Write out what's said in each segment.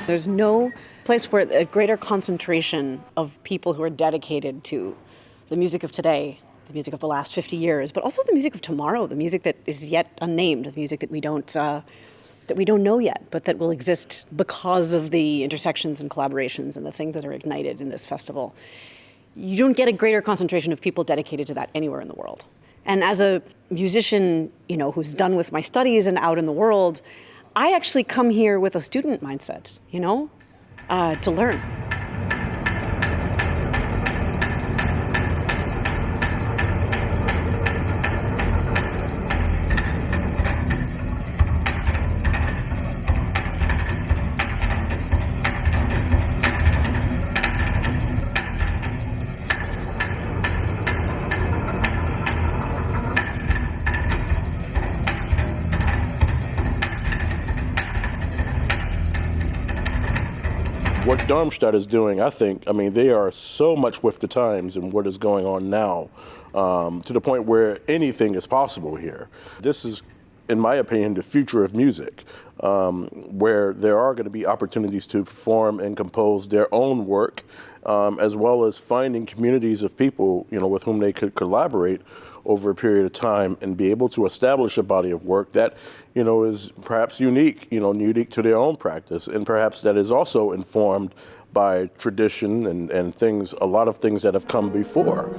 There's no place where a greater concentration of people who are dedicated to the music of today, the music of the last 50 years, but also the music of tomorrow, the music that is yet unnamed, the music that we don't know yet, but that will exist because of the intersections and collaborations and the things that are ignited in this festival. You don't get a greater concentration of people dedicated to that anywhere in the world. And as a musician, who's done with my studies and out in the world, I actually come here with a student mindset, to learn. What Darmstadt is doing, I think, they are so much with the times and what is going on now, to the point where anything is possible here. This is, in my opinion, the future of music, where there are going to be opportunities to perform and compose their own work, as well as finding communities of people, with whom they could collaborate over a period of time and be able to establish a body of work that, is perhaps unique to their own practice, and perhaps that is also informed by tradition and things, a lot of things that have come before.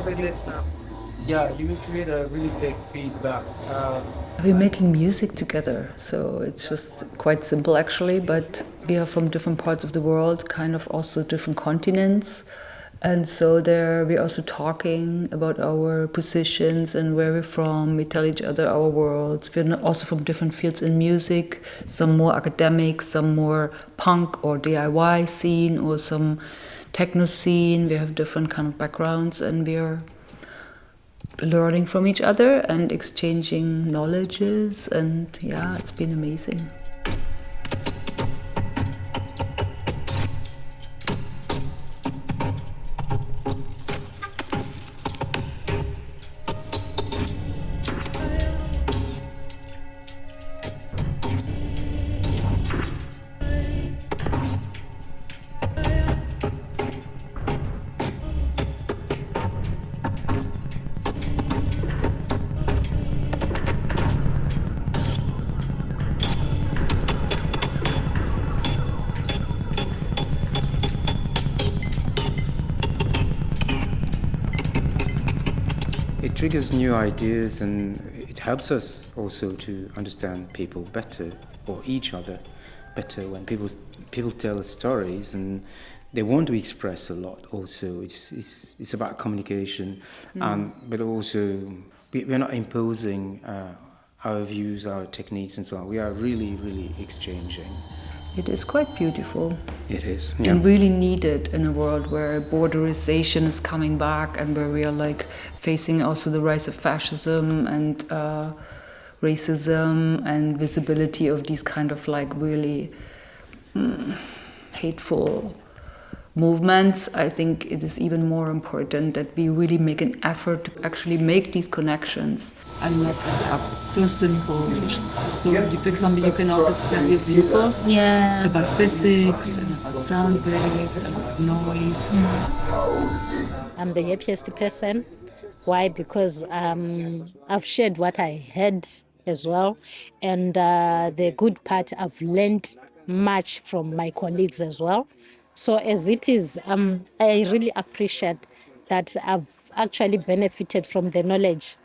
With this now. Yeah, you will create a really big feedback. We're making music together, so it's just quite simple actually, but we are from different parts of the world, kind of also different continents. And so there we're also talking about our positions and where we're from. We tell each other our worlds. We're also from different fields in music, some more academic, some more punk or DIY scene, or some techno scene. We have different kind of backgrounds, and we are learning from each other and exchanging knowledges, and yeah, it's been amazing. It triggers new ideas, and it helps us also to understand people better, or each other better, when people tell us stories and they want to express a lot. Also, it's about communication, but also we're not imposing our views, our techniques, and so on. We are really, really exchanging. It is quite beautiful. It is. Yeah. And really needed in a world where borderization is coming back, and where we are like facing also the rise of fascism and racism and visibility of these kind of like really hateful movements, I think it is even more important that we really make an effort to actually make these connections. And not so simple. So, for example, you can also tell your pupils about physics and about sound waves and about noise. I'm the happiest person. Why? Because I've shared what I had as well. And the good part, I've learned much from my colleagues as well. So as it is, I really appreciate that I've actually benefited from the knowledge,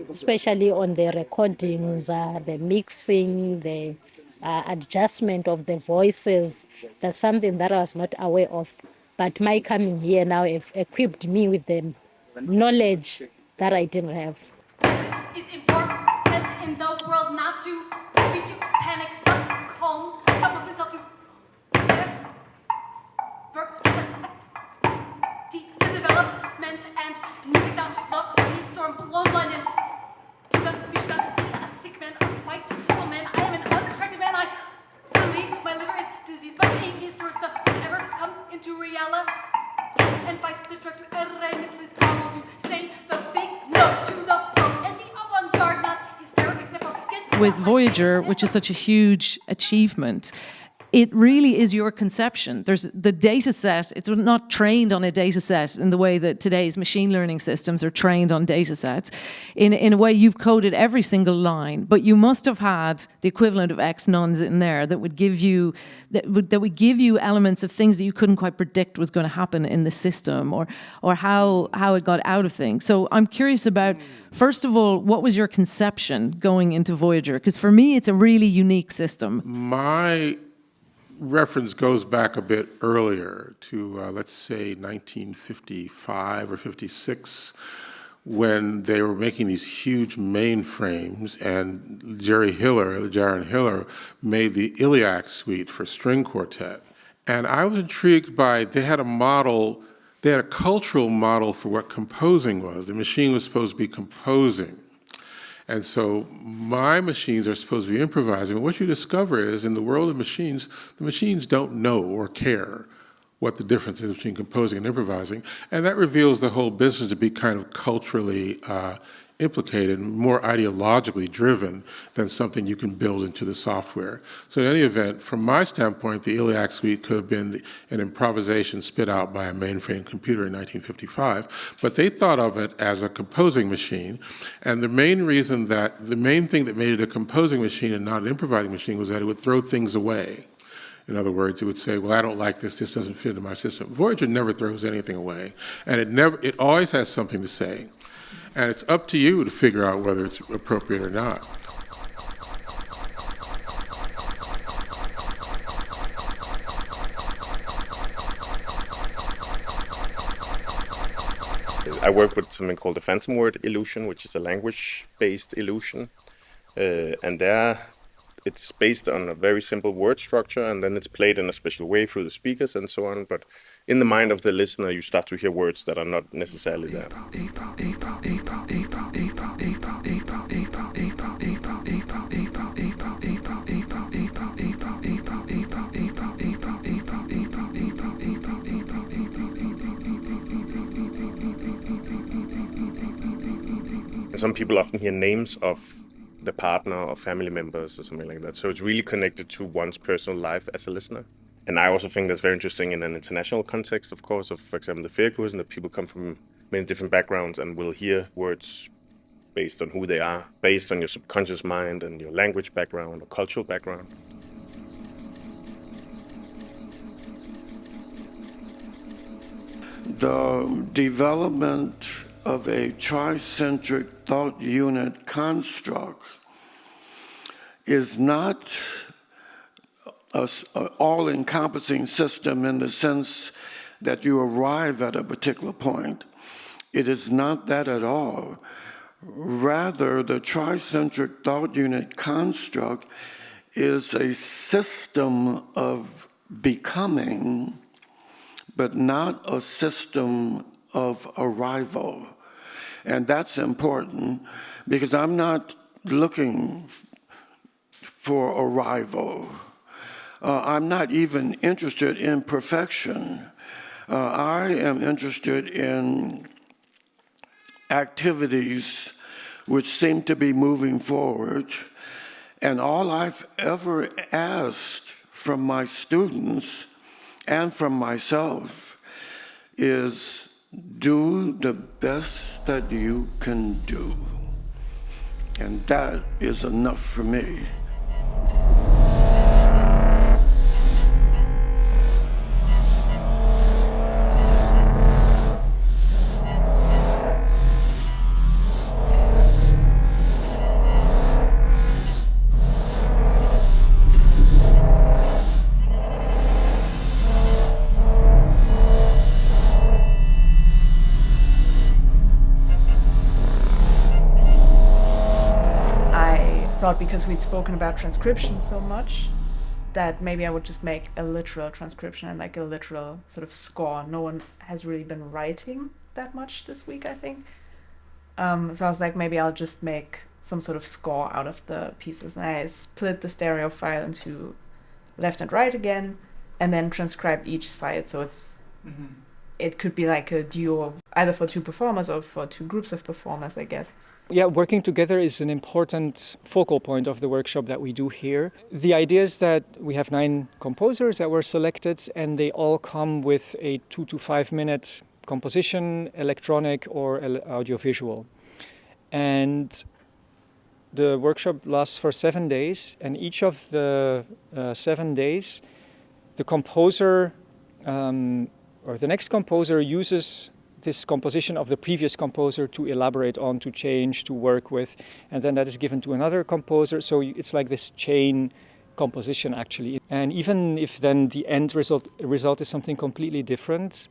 especially on the recordings, the mixing, the adjustment of the voices. That's something that I was not aware of. But my coming here now have equipped me with the knowledge that I didn't have. It's important in the world not to be too panic, but calm, self-self to the development and music that love the storm blown blinded to the future that be a sick man, a spiteful man. I am an unattractive man. I believe my liver is diseased. My aim is towards the whatever comes into reality and fight the drug to arraignment withdrawal to say the big no to the world. Anti-avant-garde, not hysterical, except for get with Voyager, which is such a huge achievement, it really is your conception. There's the data set, it's not trained on a data set in the way that today's machine learning systems are trained on data sets. In a way, you've coded every single line, but you must have had the equivalent of X nuns in there that would give you elements of things that you couldn't quite predict was going to happen in the system, or how it got out of things. So I'm curious about, first of all, what was your conception going into Voyager? Because for me, it's a really unique system. My reference goes back a bit earlier to, let's say, 1955 or 56, when they were making these huge mainframes, and Jaron Hiller made the Iliac suite for string quartet. And I was intrigued by, they had a cultural model for what composing was. The machine was supposed to be composing. And so my machines are supposed to be improvising. But what you discover is, in the world of machines, the machines don't know or care what the difference is between composing and improvising. And that reveals the whole business to be kind of culturally implicated, more ideologically driven than something you can build into the software. So in any event, from my standpoint, the Iliac suite could have been an improvisation spit out by a mainframe computer in 1955, but they thought of it as a composing machine. And the main thing that made it a composing machine and not an improvising machine was that it would throw things away. In other words, it would say, well, I don't like this doesn't fit into my system. Voyager never throws anything away, and it always has something to say. And it's up to you to figure out whether it's appropriate or not. I work with something called the phantom word illusion, which is a language-based illusion. And there it's based on a very simple word structure, and then it's played in a special way through the speakers and so on. But in the mind of the listener, you start to hear words that are not necessarily there. And some people often hear names of the partner or family members or something like that. So it's really connected to one's personal life as a listener. And I also think that's very interesting in an international context, of course, of, for example, the Ferienkurse, and that people come from many different backgrounds and will hear words based on who they are, based on your subconscious mind and your language background or cultural background. The development of a tricentric thought unit construct is not an all-encompassing system in the sense that you arrive at a particular point. It is not that at all. Rather, the tricentric thought unit construct is a system of becoming, but not a system of arrival. And that's important because I'm not looking for arrival. I'm not even interested in perfection. I am interested in activities which seem to be moving forward, and all I've ever asked from my students and from myself is do the best that you can do. And that is enough for me. Thought because we'd spoken about transcription so much that maybe I would just make a literal transcription and like a literal sort of score. No one has really been writing that much this week, I think. So I was like, maybe I'll just make some sort of score out of the pieces. And I split the stereo file into left and right again, and then transcribed each side. So it could be like a duo, either for two performers or for two groups of performers, I guess. Yeah, working together is an important focal point of the workshop that we do here. The idea is that we have 9 composers that were selected, and they all come with a 2 to 5 minute composition, electronic or audiovisual. And the workshop lasts for 7 days, and each of the 7 days, the composer or the next composer uses this composition of the previous composer to elaborate on, to change, to work with, and then that is given to another composer. So it's like this chain composition actually. And even if then the end result is something completely different,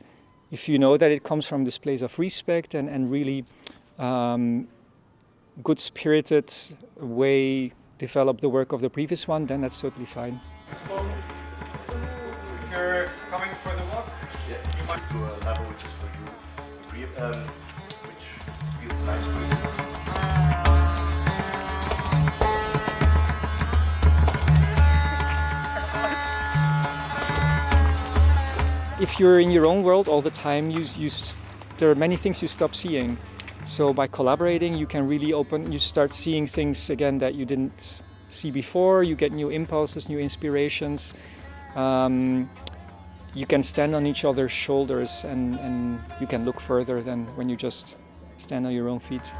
if you know that it comes from this place of respect and really good-spirited way develop the work of the previous one, then that's totally fine. You're coming for the walk? Yeah, you might do a level which is for you. Which feels nice for you. If you're in your own world all the time, there are many things you stop seeing. So by collaborating, you can really you start seeing things again that you didn't see before. You get new impulses, new inspirations. You can stand on each other's shoulders and you can look further than when you just stand on your own feet.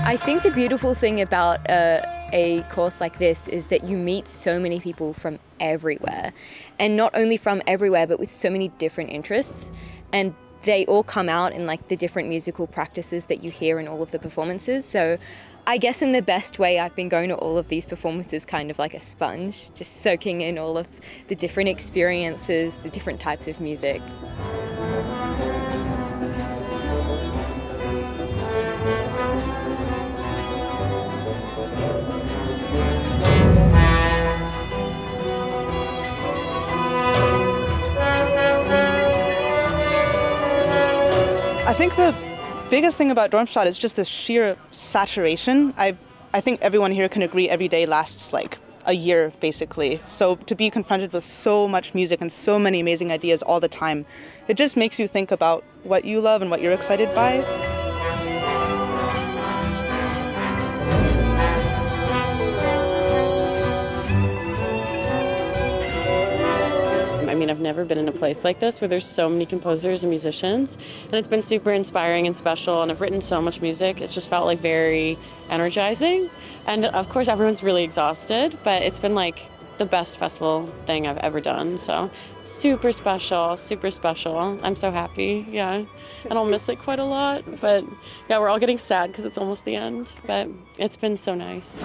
I think the beautiful thing about a course like this is that you meet so many people from everywhere, and not only from everywhere but with so many different interests, and they all come out in like the different musical practices that you hear in all of the performances. So I guess in the best way, I've been going to all of these performances kind of like a sponge, just soaking in all of the different experiences, the different types of music. I think the biggest thing about Darmstadt is just the sheer saturation. I think everyone here can agree every day lasts like a year, basically. So to be confronted with so much music and so many amazing ideas all the time, it just makes you think about what you love and what you're excited by. I mean, I've never been in a place like this where there's so many composers and musicians, and it's been super inspiring and special, and I've written so much music. It's just felt like very energizing, and of course everyone's really exhausted, but it's been like the best festival thing I've ever done, so super special, super special. I'm so happy, yeah, and I'll miss it quite a lot, but yeah, we're all getting sad because it's almost the end, but it's been so nice.